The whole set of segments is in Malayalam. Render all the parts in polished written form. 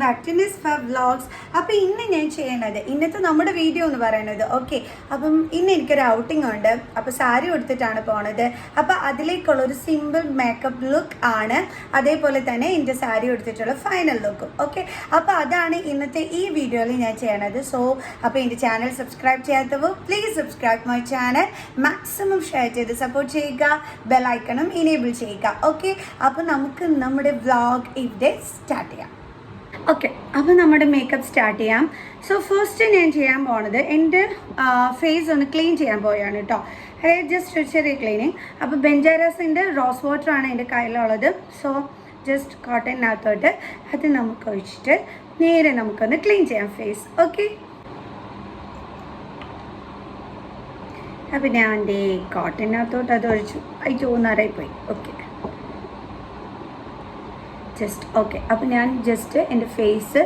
Back to Nisfa vlogs. അപ്പോൾ ഇന്ന് ഞാൻ ചെയ്യണത് ഇന്നത്തെ നമ്മുടെ വീഡിയോ എന്ന് പറയുന്നത് ഓക്കെ. അപ്പം ഇന്ന് എനിക്കൊരു ഔട്ടിംഗ് ഉണ്ട്. അപ്പോൾ സാരി ഉടുത്തിട്ടാണ് പോണത്. അപ്പോൾ അതിലേക്കുള്ളൊരു സിമ്പിൾ മേക്കപ്പ് ലുക്ക് ആണ്, അതേപോലെ തന്നെ എൻ്റെ സാരി ഉടുത്തിട്ടുള്ള ഫൈനൽ ലുക്കും ഓക്കെ. അപ്പോൾ അതാണ് ഇന്നത്തെ ഈ വീഡിയോയിൽ ഞാൻ ചെയ്യണത്. സോ അപ്പോൾ എൻ്റെ ചാനൽ സബ്സ്ക്രൈബ് ചെയ്യാത്തവർ please subscribe my channel, maximum share ചെയ്ത് സപ്പോർട്ട് ചെയ്യുക, ബെല്ലൈക്കണും ഇനേബിൾ ചെയ്യുക ഓക്കെ. അപ്പോൾ നമുക്ക് നമ്മുടെ വ്ളോഗ് ഇവിടെ സ്റ്റാർട്ട് ചെയ്യാം. ഓക്കെ, അപ്പോൾ നമ്മുടെ മേക്കപ്പ് സ്റ്റാർട്ട് ചെയ്യാം. സോ ഫസ്റ്റ് ഞാൻ ചെയ്യാൻ പോണത് എൻ്റെ ഫേസ് ഒന്ന് ക്ലീൻ ചെയ്യാൻ പോയാണ് കേട്ടോ. അതായത് ജസ്റ്റ് ഒരു ചെറിയ ക്ലീനിങ്. അപ്പോൾ ബെഞ്ചാരസിൻ്റെ റോസ് വാട്ടർ ആണ് എൻ്റെ കയ്യിലുള്ളത്. സോ ജസ്റ്റ് കോട്ടനകത്തോട്ട് അത് നമുക്ക് ഒഴിച്ചിട്ട് നേരെ നമുക്കൊന്ന് ക്ലീൻ ചെയ്യാം ഫേസ് ഓക്കെ. അപ്പോൾ ഞാൻ എൻ്റെ കോട്ടനകത്തോട്ട് അത് ഒഴിച്ചു. അയ്യോ നിറയിപ്പോയി ഓക്കെ. Just okay. അപ്പോൾ ഞാൻ ജസ്റ്റ് എൻ്റെ ഫേസ്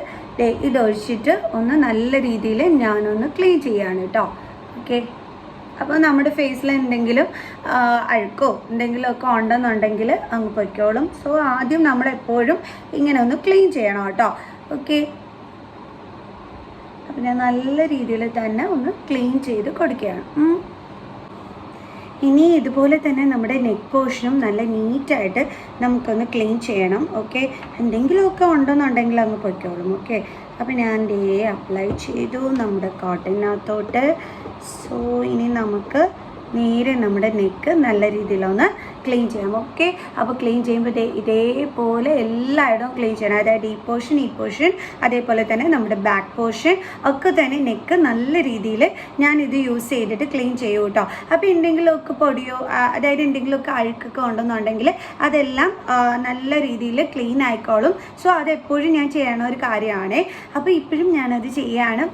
ഇതൊഴിച്ചിട്ട് ഒന്ന് നല്ല രീതിയിൽ ഞാനൊന്ന് ക്ലീൻ ചെയ്യാണ് കേട്ടോ ഓക്കെ. അപ്പോൾ നമ്മുടെ ഫേസിൽ എന്തെങ്കിലും അഴുക്കോ എന്തെങ്കിലുമൊക്കെ ഉണ്ടെന്നുണ്ടെങ്കിൽ അങ്ങ് പൊയ്ക്കോളും. സോ ആദ്യം നമ്മളെപ്പോഴും ഇങ്ങനെ ഒന്ന് ക്ലീൻ ചെയ്യണം കേട്ടോ ഓക്കെ. അപ്പോൾ ഞാൻ നല്ല രീതിയിൽ തന്നെ ഒന്ന് ക്ലീൻ ചെയ്ത് കൊടുക്കുകയാണ്. ഇനി ഇതുപോലെ തന്നെ നമ്മുടെ നെക്ക് പോർഷനും നല്ല നീറ്റായിട്ട് നമുക്കൊന്ന് ക്ലീൻ ചെയ്യണം ഓക്കെ. എന്തെങ്കിലുമൊക്കെ ഉണ്ടെന്നുണ്ടെങ്കിൽ അങ്ങ് പൊയ്ക്കോളും ഓക്കെ. അപ്പോൾ ഞാൻ അപ്ലൈ ചെയ്തു നമ്മുടെ കോട്ടനകത്തോട്ട്. സോ ഇനി നമുക്ക് നേരെ നമ്മുടെ നെക്ക് നല്ല രീതിയിലൊന്ന് ക്ലീൻ ചെയ്യാം ഓക്കെ. അപ്പോൾ ക്ലീൻ ചെയ്യുമ്പോൾ ഇതേപോലെ എല്ലായിടവും ക്ലീൻ ചെയ്യണം. അതായത് ഈ പോർഷൻ അതേപോലെ തന്നെ നമ്മുടെ ബാക്ക് പോർഷൻ ഒക്കെ തന്നെ നെക്ക് നല്ല രീതിയിൽ ഞാനിത് യൂസ് ചെയ്തിട്ട് ക്ലീൻ ചെയ്യും കേട്ടോ. അപ്പോൾ എന്തെങ്കിലുമൊക്കെ പൊടിയോ അതായത് എന്തെങ്കിലുമൊക്കെ അഴുക്കൊക്കെ ഉണ്ടെന്നുണ്ടെങ്കിൽ അതെല്ലാം നല്ല രീതിയിൽ ക്ലീൻ ആയിക്കോളും. സോ അതെപ്പോഴും ഞാൻ ചെയ്യണ ഒരു കാര്യമാണ്. അപ്പോൾ ഇപ്പോഴും ഞാനത് ചെയ്യാണ്.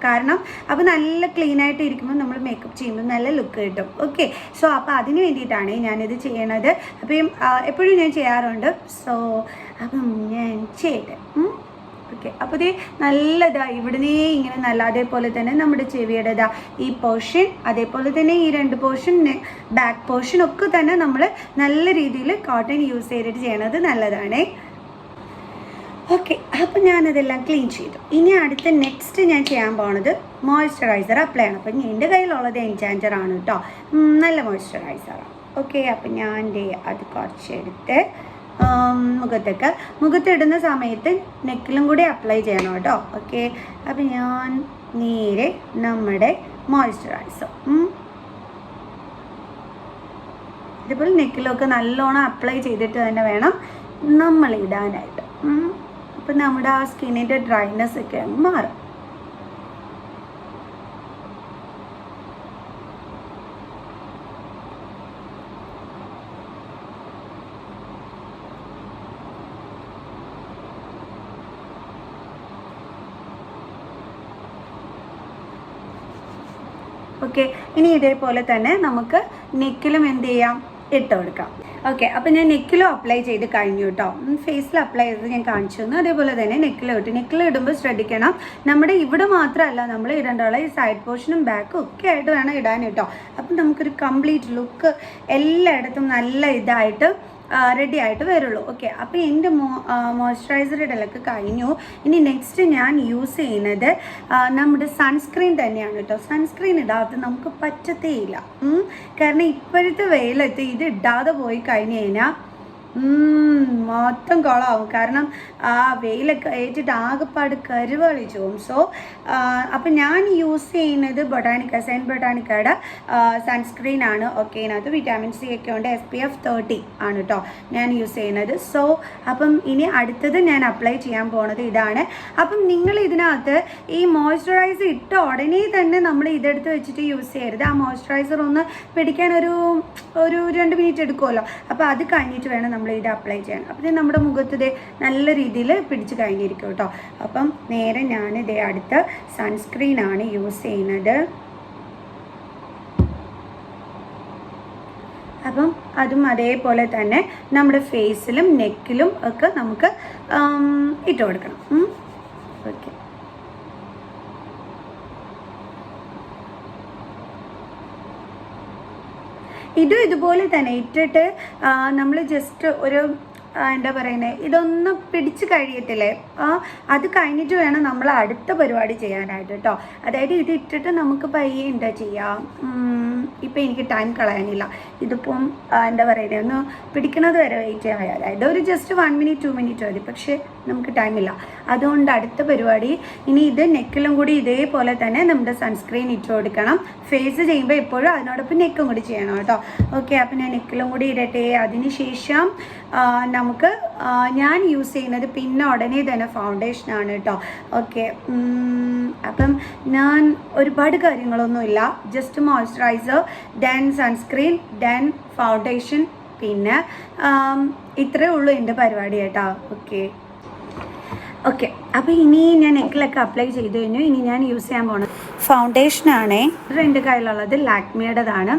കാരണം അപ്പോൾ നല്ല ക്ലീനായിട്ട് ഇരിക്കുമ്പോൾ നമ്മൾ മേക്കപ്പ് ചെയ്യുമ്പോൾ നല്ല ലുക്ക് കിട്ടും ഓക്കെ. സോ അപ്പോൾ അതിന് വേണ്ടിയിട്ടാണ് ഞാനിത് ചെയ്യണത്. അപ്പം എപ്പോഴും ഞാൻ ചെയ്യാറുണ്ട്. സോ അപ്പം ഞാൻ ചെയ്യട്ടെ ഓക്കെ. അപ്പോൾ ഇത് നല്ലതാ ഇവിടുന്നേ ഇങ്ങനെ നല്ല, അതേപോലെ തന്നെ നമ്മുടെ ചെവിയുടേതാ ഈ പോർഷൻ, അതേപോലെ തന്നെ ഈ രണ്ട് പോർഷൻ ബാക്ക് പോർഷൻ ഒക്കെ തന്നെ നമ്മൾ നല്ല രീതിയിൽ കോട്ടൺ യൂസ് ചെയ്തിട്ട് ചെയ്യണത് നല്ലതാണ് ഓക്കെ. അപ്പോൾ ഞാനതെല്ലാം ക്ലീൻ ചെയ്തു. ഇനി അടുത്ത നെക്സ്റ്റ് ഞാൻ ചെയ്യാൻ പോണത് മോയ്സ്ചറൈസർ അപ്ലൈ ചെയ്യണം. അപ്പം എൻ്റെ കയ്യിലുള്ളത് എൻചാഞ്ചർ ആണ് കേട്ടോ, നല്ല മോയ്സ്ചറൈസറാണ് ഓക്കെ. അപ്പം ഞാൻ അത് കുറച്ചെടുത്ത് മുഖത്തിടുന്ന സമയത്ത് നെക്കിലും കൂടി അപ്ലൈ ചെയ്യണം കേട്ടോ ഓക്കെ. അപ്പം ഞാൻ നേരെ നമ്മുടെ മോയ്സ്ചറൈസർ ഇതുപോലെ നെക്കിലൊക്കെ നല്ലോണം അപ്ലൈ ചെയ്തിട്ട് തന്നെ വേണം നമ്മൾ ഇടാനായിട്ട്. അപ്പം നമ്മുടെ ആ സ്കിന്നിൻ്റെ ഡ്രൈനെസ് ഒക്കെ അങ്ങ് മാറും. ഓക്കെ. ഇനി ഇതേപോലെ തന്നെ നമുക്ക് നെക്കിലും എന്ത് ചെയ്യാം, ഇട്ട് കൊടുക്കാം ഓക്കെ. അപ്പോൾ ഞാൻ നെക്കിലും അപ്ലൈ ചെയ്ത് കഴിഞ്ഞു കേട്ടോ. ഫേസിൽ അപ്ലൈ ചെയ്ത് ഞാൻ കാണിച്ചു തന്നു. അതേപോലെ തന്നെ നെക്കിലും ഇട്ടു. നെക്കിൽ ഇടുമ്പോൾ ശ്രദ്ധിക്കണം, നമ്മുടെ ഇവിടെ മാത്രമല്ല നമ്മൾ ഇടേണ്ടുള്ള ഈ സൈഡ് പോർഷനും ബാക്കും ഒക്കെ ആയിട്ട് വേണം ഇടാൻ കേട്ടോ. അപ്പം നമുക്കൊരു കംപ്ലീറ്റ് ലുക്ക് എല്ലായിടത്തും നല്ല ഇതായിട്ട് റെഡി ആയിട്ട് വരുള്ളൂ ഓക്കെ. അപ്പോൾ എൻ്റെ മോയ്സ്ചറൈസർ ഇടലൊക്കെ കഴിഞ്ഞു. ഇനി നെക്സ്റ്റ് ഞാൻ യൂസ് ചെയ്യുന്നത് നമ്മുടെ സൺസ്ക്രീൻ തന്നെയാണ് കേട്ടോ. സൺസ്ക്രീൻ ഇടാതെ നമുക്ക് പറ്റത്തേയില്ല. കാരണം ഇപ്പോഴത്തെ വെയിലത്ത് ഇത് ഇടാതെ പോയി കഴിഞ്ഞ് കഴിഞ്ഞാൽ മൊത്തം കുളമാവും. കാരണം ആ വെയിലൊക്കെ ഏറ്റിട്ട് ആകെപ്പാട് കരുവളിച്ചു പോകും. സോ അപ്പം ഞാൻ യൂസ് ചെയ്യുന്നത് സെൻറ്റ് ബൊട്ടാനിക്കയുടെ സൺസ്ക്രീൻ ആണ് ഓക്കെ. ഇതിനകത്ത് വിറ്റാമിൻ സി ഒക്കെ ഉണ്ട്. SPF 30 ആണ് കേട്ടോ ഞാൻ യൂസ് ചെയ്യുന്നത്. സോ അപ്പം ഇനി അടുത്തത് ഞാൻ അപ്ലൈ ചെയ്യാൻ പോണത് ഇതാണ്. അപ്പം നിങ്ങൾ ഇതിനകത്ത് ഈ മോയ്സ്ചറൈസർ ഇട്ട ഉടനെ തന്നെ നമ്മൾ ഇതെടുത്ത് വെച്ചിട്ട് യൂസ് ചെയ്യരുത്. ആ മോയ്സ്ചറൈസർ ഒന്ന് പിടിക്കാൻ ഒരു 2 മിനിറ്റ് എടുക്കുമല്ലോ. അപ്പോൾ അത് കഴിഞ്ഞിട്ട് വേണം നമ്മൾ ഇത് അപ്ലൈ ചെയ്യാൻ. അപ്പം നമ്മുടെ മുഖത്ത് നല്ല രീതിയിൽ പിടിച്ച് കഴിഞ്ഞിരിക്കും കേട്ടോ. അപ്പം നേരെ ഞാൻ അടുത്ത സൺസ്ക്രീനാണ് യൂസ് ചെയ്യുന്നത്. അപ്പം അതും അതേപോലെ തന്നെ നമ്മുടെ ഫേസിലും നെക്കിലും ഒക്കെ നമുക്ക് ഇട്ട് കൊടുക്കണം ഓക്കെ. ഇതുപോലെ തന്നെ ഇട്ടിട്ട് നമ്മൾ ജസ്റ്റ് ഒരു എന്താ പറയുന്നത്, ഇതൊന്ന് പിടിച്ച് കഴിയത്തില്ലേ, അത് കഴിഞ്ഞിട്ട് വേണം നമ്മൾ അടുത്ത പരിപാടി ചെയ്യാനായിട്ട് കേട്ടോ. അതായത് ഇത് ഇട്ടിട്ട് നമുക്ക് പയ്യെ എന്താ ചെയ്യാം, ഇപ്പം എനിക്ക് ടൈം കളയാനില്ല. ഇതിപ്പം എന്താ പറയുന്നത്, ഒന്ന് പിടിക്കുന്നത് വരെ വെയിറ്റ് ചെയ്യാൻ, അതായത് ഒരു ജസ്റ്റ് 1 മിനിറ്റ് 2 മിനിറ്റ് മതി. പക്ഷേ നമുക്ക് ടൈമില്ല. അതുകൊണ്ട് അടുത്ത പരിപാടി ഇനി ഇത് നെക്കിലും കൂടി ഇതേപോലെ തന്നെ നമ്മുടെ സൺസ്ക്രീൻ ഇട്ട് കൊടുക്കണം. ഫേസ് ചെയ്യുമ്പോൾ എപ്പോഴും അതിനോടൊപ്പം നെക്കും കൂടി ചെയ്യണം കേട്ടോ. ഓക്കെ, അപ്പം ഞാൻ നെക്കിലും കൂടി ഇടട്ടെ. അതിനുശേഷം നമുക്ക് ഞാൻ യൂസ് ചെയ്യുന്നത് പിന്നെ ഉടനെ തന്നെ ഫൗണ്ടേഷനാണ് കേട്ടോ. ഓക്കെ, അപ്പം ഞാൻ ഒരുപാട് കാര്യങ്ങളൊന്നുമില്ല, just moisturiser, then sunscreen, then foundation, പിന്നെ ഇത്രയേ ഉള്ളൂ എൻ്റെ പരിപാടി കേട്ടോ. ഓക്കെ, അപ്പോൾ ഇനി ഞാൻ നെക്കിലൊക്കെ അപ്ലൈ ചെയ്ത് കഴിഞ്ഞു. ഇനി ഞാൻ യൂസ് ചെയ്യാൻ പോകുന്നത് ഫൗണ്ടേഷനാണേ. എൻ്റെ കയ്യിലുള്ളത് ലാക്മിയുടേതാണ്.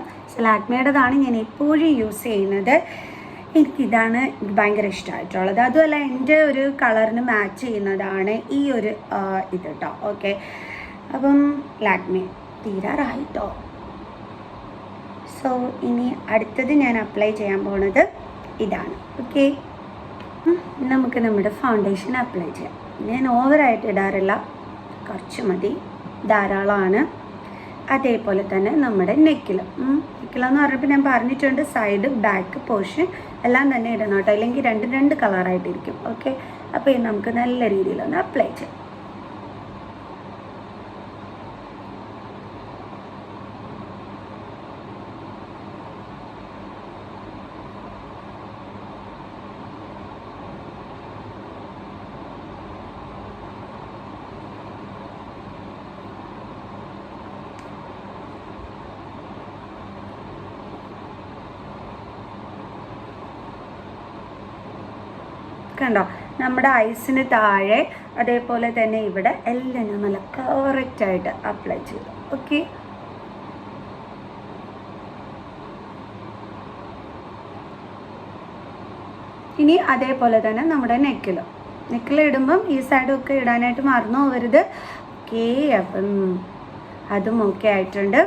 ലാക്മിയുടേതാണ് ഞാൻ എപ്പോഴും യൂസ് ചെയ്യുന്നത്. എനിക്കിതാണ് ഭയങ്കര ഇഷ്ടമായിട്ടുള്ളത്. അതുമല്ല എൻ്റെ ഒരു കളറിന് മാച്ച് ചെയ്യുന്നതാണ് ഈ ഒരു ഇത് കേട്ടോ. ഓക്കെ, അപ്പം ലാക്മി തീരാറായിട്ടോ. സോ ഇനി അടുത്തത് ഞാൻ അപ്ലൈ ചെയ്യാൻ പോകുന്നത് ഇതാണ്. ഓക്കെ, നമുക്ക് നമ്മുടെ ഫൗണ്ടേഷൻ അപ്ലൈ ചെയ്യാം. ഞാൻ ഓവറായിട്ട് ഇടാറില്ല, കുറച്ച് മതി, ധാരാളമാണ്. അതേപോലെ തന്നെ നമ്മുടെ നെക്കിലെന്ന് പറഞ്ഞപ്പോൾ ഞാൻ പറഞ്ഞിട്ടുണ്ട്, സൈഡ് ബാക്ക് പോർഷൻ എല്ലാം തന്നെ ഇടണം കേട്ടോ, അല്ലെങ്കിൽ രണ്ട് കളറായിട്ടിരിക്കും. ഓക്കെ, അപ്പോൾ ഇത് നമുക്ക് നല്ല രീതിയിലൊന്ന് അപ്ലൈ ചെയ്യാം. കണ്ടോ, നമ്മുടെ ഐസിന് താഴെ അതേപോലെ തന്നെ ഇവിടെ എല്ലാം നല്ല കറക്റ്റായിട്ട് അപ്ലൈ ചെയ്തു. ഓക്കെ, ഇനി അതേപോലെ തന്നെ നമ്മുടെ നെക്കിലിടുമ്പം ഈ സൈഡൊക്കെ ഇടാനായിട്ട് മറന്നു പോകരുത്. ഓക്കെ, അപ്പം അതും ഓക്കെ ആയിട്ടുണ്ട്.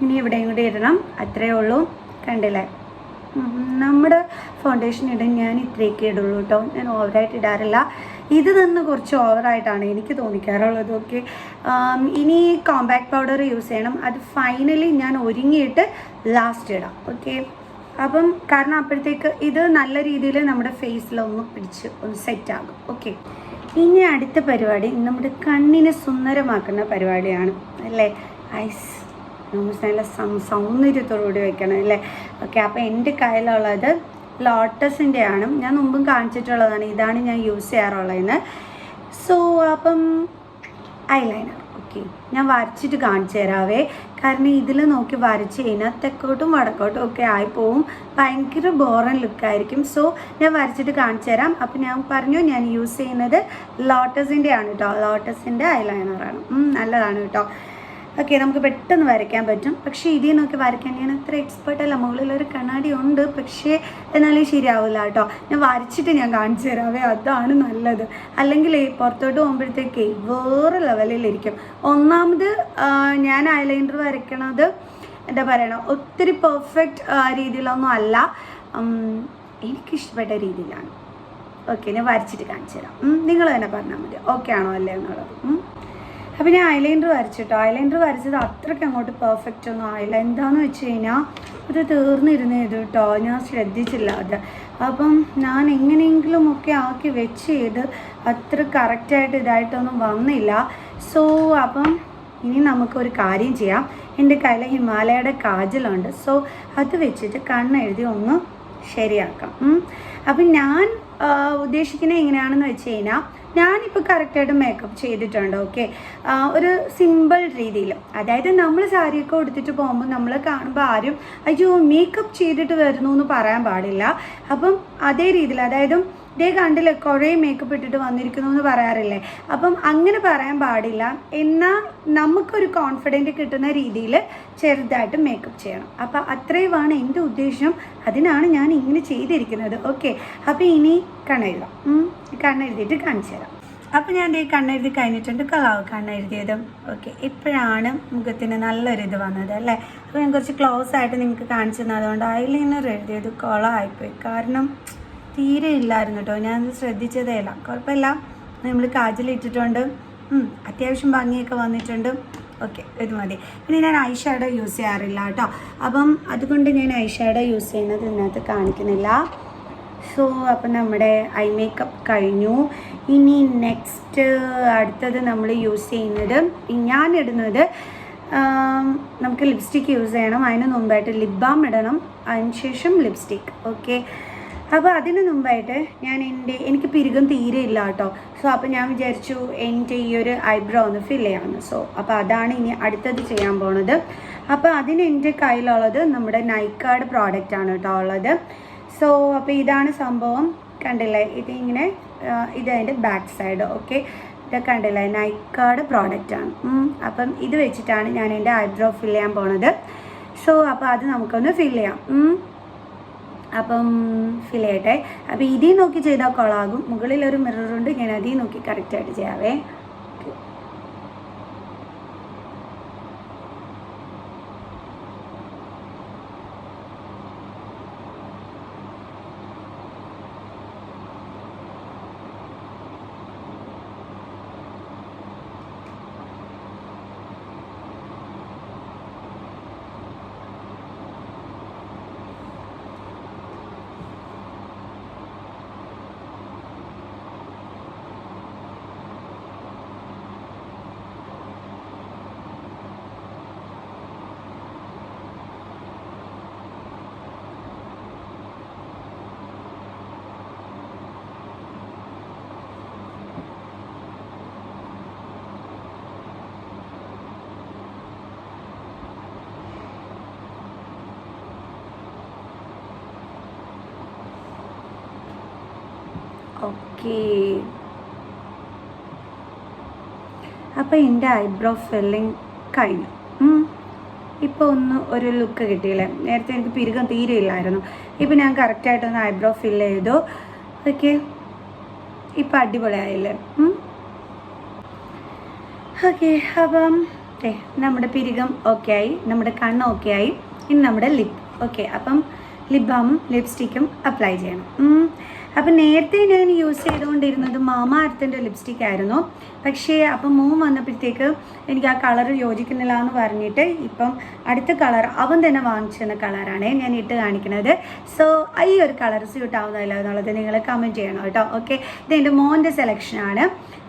ഇനി ഇവിടെയും കൂടി ഇടണം, അത്രയേ ഉള്ളൂ. കണ്ടില്ലേ, നമ്മുടെ ഫൗണ്ടേഷൻ ഇടാൻ ഞാൻ ഇത്രയൊക്കെ ഇടുള്ളൂ കേട്ടോ, ഞാൻ ഓവറായിട്ട് ഇടാറില്ല. ഇത് തന്നെ കുറച്ച് ഓവറായിട്ടാണ് എനിക്ക് തോന്നിക്കാറുള്ളത്. ഓക്കെ, ഇനി കോമ്പാക്ട് പൗഡർ യൂസ് ചെയ്യണം. അത് ഫൈനലി ഞാൻ ഒരുങ്ങിയിട്ട് ലാസ്റ്റ് ഇടാം. ഓക്കെ, അപ്പം കാരണം അപ്പോഴത്തേക്ക് ഇത് നല്ല രീതിയിൽ നമ്മുടെ ഫേസിലൊന്ന് പിടിച്ച് ഒന്ന് സെറ്റാകും. ഓക്കെ, ഇനി അടുത്ത പരിപാടി നമ്മുടെ കണ്ണിനെ സുന്ദരമാക്കുന്ന പരിപാടിയാണ് അല്ലേ. ഐസ് നല്ല സൗന്ദര്യത്തോടുകൂടി വെക്കണം അല്ലേ. ഓക്കെ, അപ്പോൾ എൻ്റെ കയ്യിലുള്ളത് ലോട്ടസിൻ്റെ ആണ്. ഞാൻ മുമ്പും കാണിച്ചിട്ടുള്ളതാണ്, ഇതാണ് ഞാൻ യൂസ് ചെയ്യാറുള്ളതെന്ന്. സോ അപ്പം ഐലൈനർ. ഓക്കെ, ഞാൻ വരച്ചിട്ട് കാണിച്ചു തരാവേ. കാരണം ഇതിൽ നോക്കി വരച്ച് കഴിഞ്ഞാൽ തെക്കോട്ടും വടക്കോട്ടും ഒക്കെ ആയിപ്പോവും, ഭയങ്കര ബോറൻ ലുക്കായിരിക്കും. സോ ഞാൻ വരച്ചിട്ട് കാണിച്ചു തരാം. അപ്പം ഞാൻ പറഞ്ഞു ഞാൻ യൂസ് ചെയ്യുന്നത് ലോട്ടസിൻ്റെ ആണ് കേട്ടോ. ലോട്ടസിൻ്റെ ഐലൈനറാണ്, നല്ലതാണ് കേട്ടോ. ഓക്കെ, നമുക്ക് പെട്ടെന്ന് വരയ്ക്കാൻ പറ്റും. പക്ഷേ ഇതിൽ നോക്കി വരയ്ക്കാൻ ഞാൻ അത്ര എക്സ്പേർട്ടല്ല, മുകളിലൊരു കണ്ണാടി ഉണ്ട്, പക്ഷേ എന്നാലും ശരിയാവില്ല കേട്ടോ. ഞാൻ വരച്ചിട്ട് ഞാൻ കാണിച്ചു തരാവേ, അതാണ് നല്ലത്. അല്ലെങ്കിൽ പുറത്തോട്ട് പോകുമ്പോഴത്തേക്ക് വേറെ ലെവലിലിരിക്കും. ഒന്നാമത് ഞാൻ ഐലൈനർ വരയ്ക്കണത് എന്താ പറയണ, ഒത്തിരി പെർഫെക്റ്റ് രീതിയിലൊന്നും അല്ല, എനിക്കിഷ്ടപ്പെട്ട രീതിയിലാണ്. ഓക്കെ, ഞാൻ വരച്ചിട്ട് കാണിച്ചു തരാം. നിങ്ങൾ തന്നെ പറഞ്ഞാൽ മതി ഓക്കെ ആണോ അല്ലേ എന്നുള്ളത്. അപ്പോൾ ഞാൻ ഐലൈനർ വരച്ചിട്ടോ. ഐലൈനർ വരച്ചത് അത്രയ്ക്ക് അങ്ങോട്ട് പെർഫെക്റ്റ് ഒന്നും ആയില്ല. എന്താണെന്ന് വെച്ച് കഴിഞ്ഞാൽ അത് തീർന്നിരുന്നു കേട്ടോ, ഞാൻ ശ്രദ്ധിച്ചില്ല അത്. അപ്പം ഞാൻ എങ്ങനെയെങ്കിലും ഒക്കെ ആക്കി വെച്ച് ചെയ്ത് അത്ര കറക്റ്റായിട്ട് ഇതായിട്ടൊന്നും വന്നില്ല. സോ അപ്പം ഇനി നമുക്കൊരു കാര്യം ചെയ്യാം. എൻ്റെ കയ്യിൽ ഹിമാലയയുടെ കാജലുണ്ട്. സോ അത് വെച്ചിട്ട് കണ്ണെഴുതി ഒന്ന് ശരിയാക്കാം. അപ്പം ഞാൻ ഉദ്ദേശിക്കുന്നത് എങ്ങനെയാണെന്ന് വെച്ച് കഴിഞ്ഞാൽ, ഞാനിപ്പോൾ കറക്റ്റായിട്ട് മേക്കപ്പ് ചെയ്തിട്ടുണ്ട്. ഓക്കെ, ഒരു സിമ്പിൾ രീതിയിൽ, അതായത് നമ്മൾ സാരിയൊക്കെ ഉടുത്തിട്ട് പോകുമ്പോൾ നമ്മൾ കാണുമ്പോൾ ആരും അയ്യോ മേക്കപ്പ് ചെയ്തിട്ട് വരുന്നു എന്ന് പറയാൻ പാടില്ല. അപ്പം അതേ രീതിയിൽ, അതായത് ഇതേ കണ്ടില്ലേ കുറേ മേക്കപ്പ് ഇട്ടിട്ട് വന്നിരിക്കുന്നു എന്ന് പറയാറില്ലേ, അപ്പം അങ്ങനെ പറയാൻ പാടില്ല. എന്നാൽ നമുക്കൊരു കോൺഫിഡൻറ്റ് കിട്ടുന്ന രീതിയിൽ ചെറുതായിട്ട് മേക്കപ്പ് ചെയ്യണം. അപ്പം അത്രയുമാണ് എൻ്റെ ഉദ്ദേശം. അതിനാണ് ഞാൻ ഇങ്ങനെ ചെയ്തിരിക്കുന്നത്. ഓക്കെ, അപ്പോൾ ഇനി കണ്ണെഴുതിയിട്ട് കാണിച്ചു തരാം. അപ്പോൾ ഞാൻ ഈ കണ്ണെഴുതി കഴിഞ്ഞിട്ടുണ്ട്, കളാവ് കണ്ണെഴുതിയതും. ഓക്കെ, ഇപ്പോഴാണ് മുഖത്തിന് നല്ലൊരിത് വന്നത് അല്ലേ. അപ്പോൾ ഞാൻ കുറച്ച് ക്ലോസ് ആയിട്ട് നിങ്ങൾക്ക് കാണിച്ചു തന്നത്, അതുകൊണ്ട് ഐലൈനർ എഴുതിയത് കൊളമായിപ്പോയി. കാരണം തീരെ ഇല്ലായിരുന്നു കേട്ടോ, ഞാനത് ശ്രദ്ധിച്ചതേ ഇല്ല. കുഴപ്പമില്ല, നമ്മൾ കാജലിട്ടിട്ടുണ്ട്, അത്യാവശ്യം ഭംഗിയൊക്കെ വന്നിട്ടുണ്ട്. ഓക്കെ, ഇത് മതി. പിന്നെ ഞാൻ ഐ ഷാഡോ യൂസ് ചെയ്യാറില്ല കേട്ടോ, അപ്പം അതുകൊണ്ട് ഞാൻ ഐ ഷാഡോ യൂസ് ചെയ്യുന്നത് ഇതിനകത്ത് കാണിക്കുന്നില്ല. സോ അപ്പം നമ്മുടെ ഐ മേക്കപ്പ് കഴിഞ്ഞു. ഇനി നെക്സ്റ്റ് അടുത്തത് നമ്മൾ യൂസ് ചെയ്യുന്നത്, ഞാനിടുന്നത് നമുക്ക് ലിപ്സ്റ്റിക്ക് യൂസ് ചെയ്യണം. അതിന് മുമ്പായിട്ട് ലിപ് ബാം ഇടണം, അതിന് ശേഷം ലിപ്സ്റ്റിക്ക്. ഓക്കെ, അപ്പോൾ അതിന് മുമ്പായിട്ട് എനിക്ക് പിരികം തീരെ ഇല്ല കേട്ടോ. സോ അപ്പോൾ ഞാൻ വിചാരിച്ചു എൻ്റെ ഈ ഒരു ഐബ്രോ ഒന്ന് ഫിൽ ചെയ്യാമെന്ന്. സോ അപ്പോൾ അതാണ് ഇനി അടുത്തത് ചെയ്യാൻ പോണത്. അപ്പോൾ അതിന് എൻ്റെ കയ്യിലുള്ളത് നമ്മുടെ നൈക്കാഡ് പ്രോഡക്റ്റ് ആണ് കേട്ടോ ഉള്ളത്. സോ അപ്പോൾ ഇതാണ് സംഭവം, കണ്ടില്ലേ? ഇതിങ്ങനെ ഇതതിൻ്റെ ബാക്ക് സൈഡ്. ഓക്കെ, ഇതൊക്കെ കണ്ടില്ലേ, നൈക്കാഡ് പ്രോഡക്റ്റാണ്. അപ്പം ഇത് വെച്ചിട്ടാണ് ഞാൻ എൻ്റെ ഐബ്രോ ഫിൽ ചെയ്യാൻ പോണത്. സോ അപ്പോൾ അത് നമുക്കൊന്ന് ഫിൽ ചെയ്യാം. അപ്പം ഫിൽ ചെയ്യട്ടെ. അപ്പോൾ ഇതിൽ നോക്കി ചെയ്താൽ കൊളാകും. മുകളിലൊരു മിററുണ്ട്, ഞാൻ അതിൽ നോക്കി കറക്റ്റായിട്ട് ചെയ്യാവേ. ഓക്കെ, അപ്പോൾ എൻ്റെ ഐബ്രോ ഫില്ലിങ് കഴിഞ്ഞു. ഇപ്പോൾ ഒരു ലുക്ക് കിട്ടിയില്ലേ? നേരത്തെ എനിക്ക് പിരികം തീരെ ഇല്ലായിരുന്നു. ഇപ്പോൾ ഞാൻ കറക്റ്റായിട്ടൊന്ന് ഐബ്രോ ഫില്ല് ചെയ്തു. ഓക്കെ, ഇപ്പം അടിപൊളിയായില്ലേ? ഓക്കെ, അപ്പം നമ്മുടെ പിരികം ഓക്കെ ആയി, നമ്മുടെ കണ്ണ് ഓക്കെ ആയി. ഇനി നമ്മുടെ ലിപ്പ്. ഓക്കെ, അപ്പം ലിപ് ബാമും ലിപ്സ്റ്റിക്കും അപ്ലൈ ചെയ്യണം. അപ്പം നേരത്തെ ഞാൻ യൂസ് ചെയ്തുകൊണ്ടിരുന്നത് മാമ എർത്തിൻ്റെ ലിപ്സ്റ്റിക് ആയിരുന്നു. പക്ഷേ അപ്പം മോൻ വന്നപ്പോഴത്തേക്ക് എനിക്ക് ആ കളർ യോജിക്കുന്നില്ല എന്ന് പറഞ്ഞിട്ട് ഇപ്പം അടുത്ത കളർ അവൻ തന്നെ വാങ്ങിച്ചിരുന്ന കളറാണ് ഞാൻ ഇട്ട് കാണിക്കുന്നത്. സോ ഈ ഒരു കളർ സ്യൂട്ട് ആവുന്നതല്ല എന്നുള്ളത് നിങ്ങൾ കമൻറ്റ് ചെയ്യണം കേട്ടോ. ഓക്കെ, ഇതെൻ്റെ മോൻ്റെ സെലക്ഷനാണ്.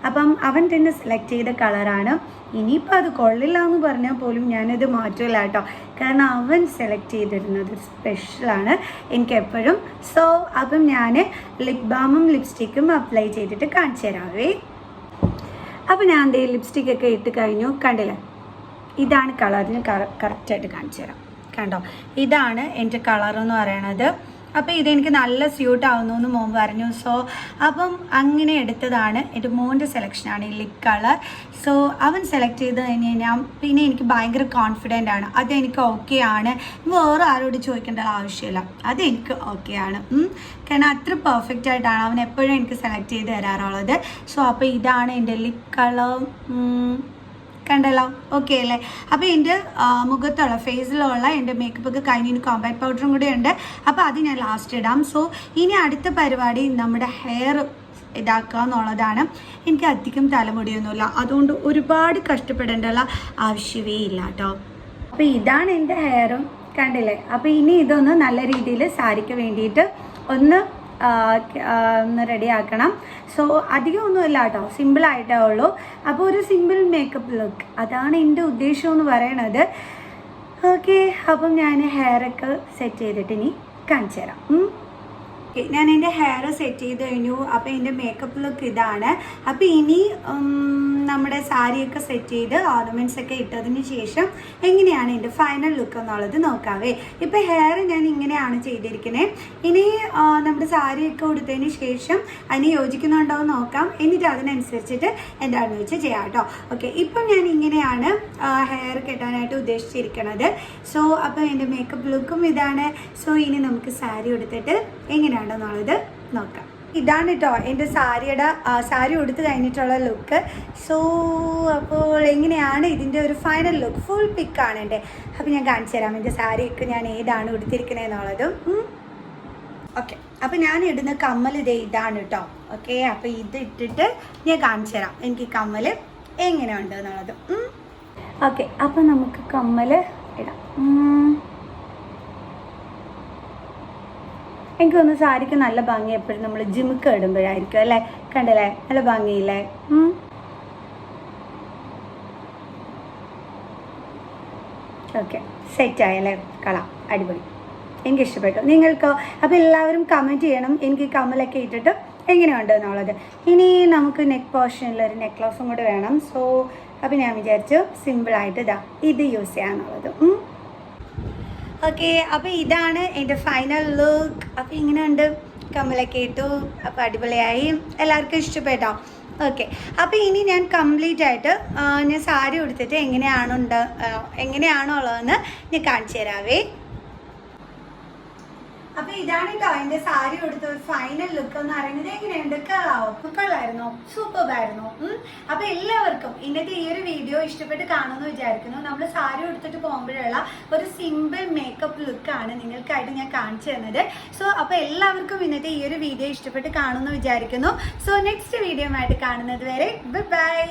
അപ്പം അവൻ തന്നെ സെലക്ട് ചെയ്ത കളറാണ്. ഇനിയിപ്പോൾ അത് കൊള്ളില്ല എന്ന് പറഞ്ഞാൽ പോലും ഞാനിത് മാറ്റില്ല കേട്ടോ, കാരണം അവൻ സെലക്ട് ചെയ്തിരുന്നത് സ്പെഷ്യലാണ് എനിക്ക് എപ്പോഴും. സോ അപ്പം ഞാൻ ലിപ് ബാമും ലിപ്സ്റ്റിക്കും അപ്ലൈ ചെയ്തിട്ട് കാണിച്ചു തരാവേ. അപ്പോൾ ഞാൻ എൻ്റെ ലിപ്സ്റ്റിക്കൊക്കെ ഇട്ട് കഴിഞ്ഞു. കണ്ടില്ലേ, ഇതാണ് കളറിന് കറക്റ്റായിട്ട് കാണിച്ചു തരാം. കണ്ടോ, ഇതാണ് എൻ്റെ കളറെന്ന് പറയണത്. അപ്പോൾ ഇതെനിക്ക് നല്ല സ്യൂട്ട് ആവുന്നു എന്ന് മോൻ പറഞ്ഞു. സോ അപ്പം അങ്ങനെ എടുത്തതാണ്. എൻ്റെ മോൻ്റെ സെലക്ഷനാണ് ഈ ലിപ് കളർ. സോ അവൻ സെലക്ട് ചെയ്ത് കഴിഞ്ഞ് കഴിഞ്ഞാൽ പിന്നെ എനിക്ക് ഭയങ്കര കോൺഫിഡൻ്റ് ആണ്. അതെനിക്ക് ഓക്കെ ആണ്, വേറെ ആരോട് ചോദിക്കേണ്ട ആവശ്യമില്ല, അതെനിക്ക് ഓക്കെ ആണ്. കാരണം അത്ര പെർഫെക്റ്റ് ആയിട്ടാണ് അവൻ എപ്പോഴും എനിക്ക് സെലക്ട് ചെയ്ത് തരാറുള്ളത്. സോ അപ്പോൾ ഇതാണ് എൻ്റെ ലിപ് കളർ. കണ്ടല്ലോ, ഓക്കെ അല്ലേ? അപ്പോൾ എൻ്റെ മുഖത്തുള്ള ഫേസിലുള്ള എൻ്റെ മേക്കപ്പൊക്കെ കഴിഞ്ഞ് കോമ്പാക്ട് പൗഡറും കൂടെ ഉണ്ട്. അപ്പോൾ അത് ഞാൻ ലാസ്റ്റ് ഇടാം. സോ ഇനി അടുത്ത പരിപാടി നമ്മുടെ ഹെയർ ഇതാക്കുക എന്നുള്ളതാണ്. എനിക്ക് അധികം തലമുടിയൊന്നുമില്ല, അതുകൊണ്ട് ഒരുപാട് കഷ്ടപ്പെടേണ്ടുള്ള ആവശ്യമേ ഇല്ല കേട്ടോ. അപ്പോൾ ഇതാണ് എൻ്റെ ഹെയറും, കണ്ടില്ലേ? അപ്പോൾ ഇനി ഇതൊന്ന് നല്ല രീതിയിൽ സാരിക്ക് വേണ്ടിയിട്ട് ഒന്ന് റെഡിയാക്കണം. സോ അധികമൊന്നുമില്ല കേട്ടോ, സിമ്പിളായിട്ടേ ഉള്ളൂ. അപ്പോൾ ഒരു സിമ്പിൾ മേക്കപ്പ് ലുക്ക്, അതാണ് എൻ്റെ ഉദ്ദേശം എന്ന് പറയണത്. ഓക്കെ, അപ്പം ഞാൻ ഹെയറൊക്കെ സെറ്റ് ചെയ്തിട്ട് ഇനി കാണിച്ചു തരാം. ഞാൻ എൻ്റെ ഹെയർ സെറ്റ് ചെയ്ത് കഴിഞ്ഞു. അപ്പോൾ എൻ്റെ മേക്കപ്പ് ലുക്ക് ഇതാണ്. അപ്പോൾ ഇനി നമ്മുടെ സാരിയൊക്കെ സെറ്റ് ചെയ്ത് ഓർണമെൻറ്റ്സ് ഒക്കെ ഇട്ടതിന് ശേഷം എങ്ങനെയാണ് എൻ്റെ ഫൈനൽ ലുക്ക് എന്നുള്ളത് നോക്കാവേ. ഇപ്പോൾ ഹെയർ ഞാൻ ഇങ്ങനെയാണ് ചെയ്തിരിക്കുന്നത്. ഇനി നമ്മുടെ സാരിയൊക്കെ ഉടുത്തതിന് ശേഷം അതിന് യോജിക്കുന്നുണ്ടോ എന്ന് നോക്കാം. എന്നിട്ട് അതിനനുസരിച്ചിട്ട് എന്താണെന്ന് വെച്ചാൽ ചെയ്യാം കേട്ടോ. ഓക്കെ, ഇപ്പം ഞാൻ ഇങ്ങനെയാണ് ഹെയർ കെട്ടാനായിട്ട് ഉദ്ദേശിച്ചിരിക്കുന്നത്. സോ അപ്പോൾ എൻ്റെ മേക്കപ്പ് ലുക്കും ഇതാണ്. സോ ഇനി നമുക്ക് സാരി ഉടുത്തിട്ട് എങ്ങനെയാണെന്നുള്ളത് നോക്കാം. ഇതാണ് കേട്ടോ എൻ്റെ സാരി ഉടുത്ത് കഴിഞ്ഞിട്ടുള്ള ലുക്ക്. സോ അപ്പോൾ എങ്ങനെയാണ് ഇതിൻ്റെ ഒരു ഫൈനൽ ലുക്ക്, ഫുൾ പിക്കാണ് എൻ്റെ. അപ്പോൾ ഞാൻ കാണിച്ചു തരാം എൻ്റെ സാരിയൊക്കെ ഞാൻ ഏതാണ് ഉടുത്തിരിക്കുന്നത് എന്നുള്ളതും. ഓക്കെ, അപ്പം ഞാൻ ഇടുന്ന കമ്മൽ ഇതാണ് കേട്ടോ. ഓക്കെ, അപ്പം ഇത് ഇട്ടിട്ട് ഞാൻ കാണിച്ചു തരാം എനിക്ക് കമ്മൽ എങ്ങനെയുണ്ട് എന്നുള്ളത്. ഓക്കെ, അപ്പം നമുക്ക് കമ്മൽ ഇടാം. എനിക്ക് തോന്നുന്നു സാരിക്ക് നല്ല ഭംഗി എപ്പോഴും നമ്മൾ ജിമുക്ക് ഇടുമ്പോഴായിരിക്കും അല്ലേ? കണ്ടല്ലേ, നല്ല ഭംഗിയില്ലേ? ഓക്കെ, സെറ്റായല്ലേ? കളാം, അടിപൊളി, എനിക്ക് ഇഷ്ടപ്പെട്ടു. നിങ്ങൾക്കോ? അപ്പോൾ എല്ലാവരും കമൻറ്റ് ചെയ്യണം എനിക്ക് കമ്മലൊക്കെ ഇട്ടിട്ട് എങ്ങനെയുണ്ട് എന്നുള്ളത്. ഇനി നമുക്ക് നെക്ക് പോർഷനിലൊരു നെക്ലോസും കൂടെ വേണം. സോ അപ്പോൾ ഞാൻ വിചാരിച്ചു സിമ്പിളായിട്ട് ഇത് യൂസ് ചെയ്യാന്നുള്ളത്. ഓക്കെ, അപ്പോൾ ഇതാണ് എൻ്റെ ഫൈനൽ ലുക്ക്. അപ്പോൾ ഇങ്ങനെയുണ്ട്, കമ്മലൊക്കെ ഇട്ടു, അപ്പോൾ അടിപൊളിയായി, എല്ലാവർക്കും ഇഷ്ടപ്പെട്ടോ? ഓക്കെ, അപ്പോൾ ഇനി ഞാൻ കംപ്ലീറ്റ് ആയിട്ട് ഞാൻ സാരി ഉടുത്തിട്ട് എങ്ങനെയാണോ ഉള്ളതെന്ന് ഞാൻ കാണിച്ചു തരാവേ. അപ്പോൾ ഇതാണ് കേട്ടോ എൻ്റെ സാരി ഉടുത്ത ഫൈനൽ ലുക്ക് എന്ന് പറയുന്നത്. എങ്ങനെയുണ്ട്? കളായിരുന്നു, സൂപ്പറായിരുന്നു. അപ്പോൾ എല്ലാവർക്കും ഇന്നത്തെ ഈ ഒരു വീഡിയോ ഇഷ്ടപ്പെട്ട് കാണുമെന്ന് വിചാരിക്കുന്നു. നമ്മൾ സാരി ഉടുത്തിട്ട് പോകുമ്പോഴുള്ള ഒരു സിമ്പിൾ മേക്കപ്പ് ലുക്കാണ് നിങ്ങൾക്കായിട്ട് ഞാൻ കാണിച്ചു തന്നത്. സോ അപ്പോൾ എല്ലാവർക്കും ഇന്നത്തെ ഈ ഒരു വീഡിയോ ഇഷ്ടപ്പെട്ട് കാണുമെന്ന് വിചാരിക്കുന്നു. സോ നെക്സ്റ്റ് വീഡിയോ ആയിട്ട് കാണുന്നത് വരെ ബൈ.